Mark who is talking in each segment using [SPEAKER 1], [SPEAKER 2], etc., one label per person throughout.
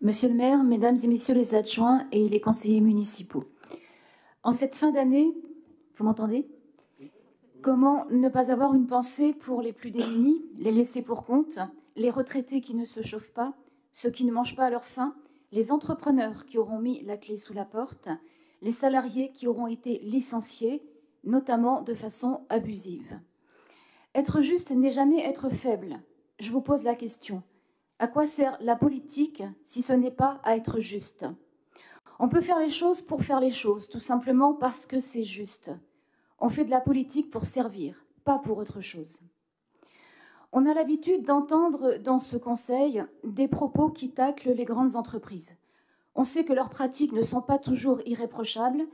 [SPEAKER 1] Monsieur le maire, mesdames et messieurs les adjoints et les conseillers municipaux, en cette fin d'année, vous m'entendez? Comment ne pas avoir une pensée pour les plus démunis, les laissés pour compte, les retraités qui ne se chauffent pas, ceux qui ne mangent pas à leur faim, les entrepreneurs qui auront mis la clé sous la porte, les salariés qui auront été licenciés, notamment de façon abusive. Être juste n'est jamais être faible. Je vous pose la question. À quoi sert la politique si ce n'est pas à être juste? On peut faire les choses pour faire les choses, tout simplement parce que c'est juste. On fait de la politique pour servir, pas pour autre chose. On a l'habitude d'entendre dans ce conseil des propos qui taclent les grandes entreprises. On sait que leurs pratiques ne sont pas toujours irréprochables,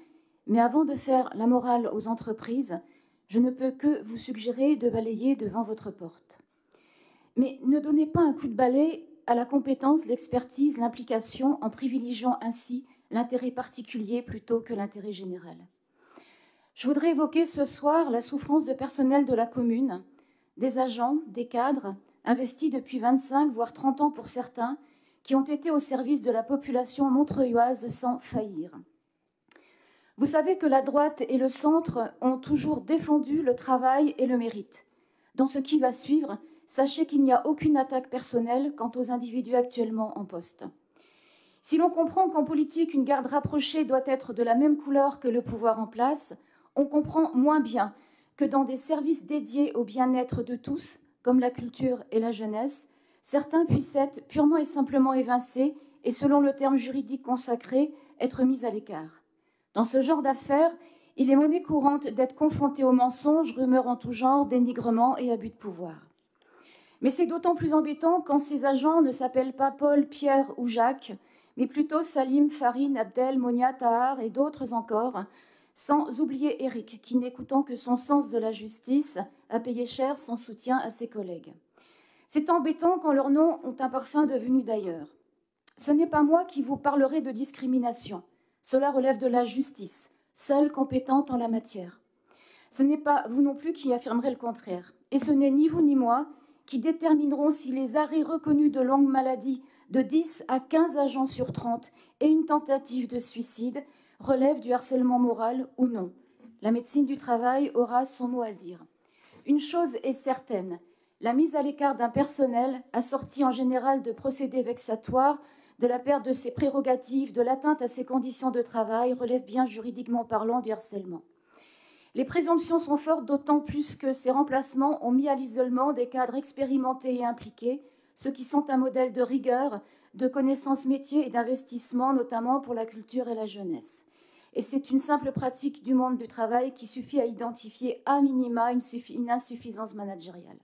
[SPEAKER 1] mais avant de faire la morale aux entreprises, je ne peux que vous suggérer de balayer devant votre porte. Mais ne donnez pas un coup de balai à la compétence, l'expertise, l'implication, en privilégiant ainsi l'intérêt particulier plutôt que l'intérêt général. Je voudrais évoquer ce soir la souffrance de personnel de la commune, des agents, des cadres, investis depuis 25 voire 30 ans pour certains, qui ont été au service de la population montreuilloise sans faillir. Vous savez que la droite et le centre ont toujours défendu le travail et le mérite. Dans ce qui va suivre, sachez qu'il n'y a aucune attaque personnelle quant aux individus actuellement en poste. Si l'on comprend qu'en politique, une garde rapprochée doit être de la même couleur que le pouvoir en place, on comprend moins bien que dans des services dédiés au bien-être de tous, comme la culture et la jeunesse, certains puissent être purement et simplement évincés et, selon le terme juridique consacré, être mis à l'écart. Dans ce genre d'affaires, il est monnaie courante d'être confronté aux mensonges, rumeurs en tout genre, dénigrements et abus de pouvoir. Mais c'est d'autant plus embêtant quand ces agents ne s'appellent pas Paul, Pierre ou Jacques, mais plutôt Salim, Farine, Abdel, Monia, Tahar et d'autres encore, sans oublier Eric, qui, n'écoutant que son sens de la justice, a payé cher son soutien à ses collègues. C'est embêtant quand leurs noms ont un parfum devenu d'ailleurs. Ce n'est pas moi qui vous parlerai de discrimination. Cela relève de la justice, seule compétente en la matière. Ce n'est pas vous non plus qui affirmerez le contraire. Et ce n'est ni vous ni moi qui détermineront si les arrêts reconnus de longue maladie de 10 à 15 agents sur 30 et une tentative de suicide relèvent du harcèlement moral ou non. La médecine du travail aura son mot à dire. Une chose est certaine, la mise à l'écart d'un personnel, assortie en général de procédés vexatoires, de la perte de ses prérogatives, de l'atteinte à ses conditions de travail, relève bien juridiquement parlant du harcèlement. Les présomptions sont fortes, d'autant plus que ces remplacements ont mis à l'isolement des cadres expérimentés et impliqués, ceux qui sont un modèle de rigueur, de connaissances métiers et d'investissement, notamment pour la culture et la jeunesse. Et c'est une simple pratique du monde du travail qui suffit à identifier à minima une insuffisance managériale.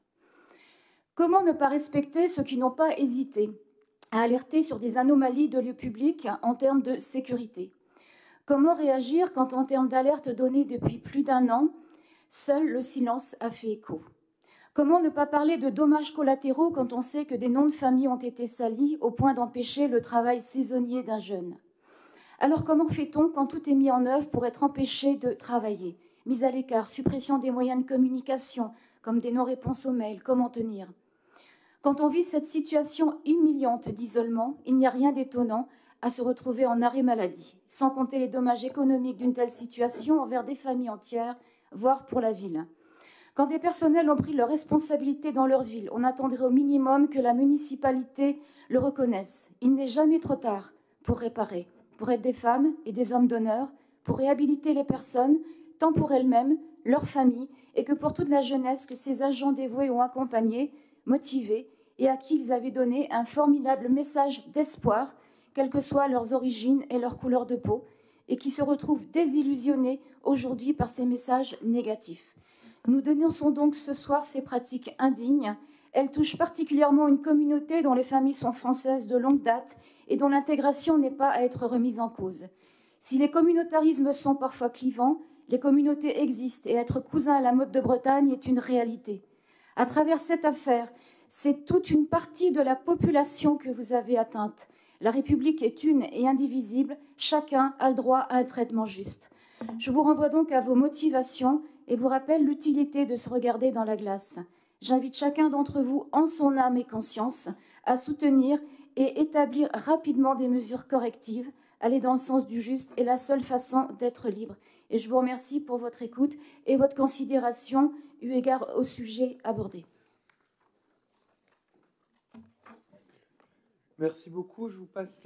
[SPEAKER 1] Comment ne pas respecter ceux qui n'ont pas hésité à alerter sur des anomalies de lieu public en termes de sécurité? Comment réagir quand, en termes d'alerte donnée depuis plus d'1 an, seul le silence a fait écho? Comment ne pas parler de dommages collatéraux quand on sait que des noms de famille ont été salis au point d'empêcher le travail saisonnier d'un jeune? Alors comment fait-on quand tout est mis en œuvre pour être empêché de travailler? Mise à l'écart, suppression des moyens de communication, comme des non-réponses aux mails, comment tenir? Quand on vit cette situation humiliante d'isolement, il n'y a rien d'étonnant à se retrouver en arrêt maladie, sans compter les dommages économiques d'une telle situation envers des familles entières, voire pour la ville. Quand des personnels ont pris leurs responsabilités dans leur ville, on attendrait au minimum que la municipalité le reconnaisse. Il n'est jamais trop tard pour réparer, pour être des femmes et des hommes d'honneur, pour réhabiliter les personnes, tant pour elles-mêmes, leurs familles, et que pour toute la jeunesse que ces agents dévoués ont accompagné, motivés, et à qui ils avaient donné un formidable message d'espoir, quelles que soient leurs origines et leur couleur de peau, et qui se retrouvent désillusionnés aujourd'hui par ces messages négatifs. Nous dénonçons donc ce soir ces pratiques indignes. Elles touchent particulièrement une communauté dont les familles sont françaises de longue date et dont l'intégration n'est pas à être remise en cause. Si les communautarismes sont parfois clivants, les communautés existent et être cousin à la mode de Bretagne est une réalité. À travers cette affaire, c'est toute une partie de la population que vous avez atteinte. La République est une et indivisible. Chacun a le droit à un traitement juste. Je vous renvoie donc à vos motivations et vous rappelle l'utilité de se regarder dans la glace. J'invite chacun d'entre vous, en son âme et conscience, à soutenir et établir rapidement des mesures correctives. Aller dans le sens du juste est la seule façon d'être libre. Et je vous remercie pour votre écoute et votre considération eu égard au sujet abordé.
[SPEAKER 2] Merci beaucoup. Je vous passe la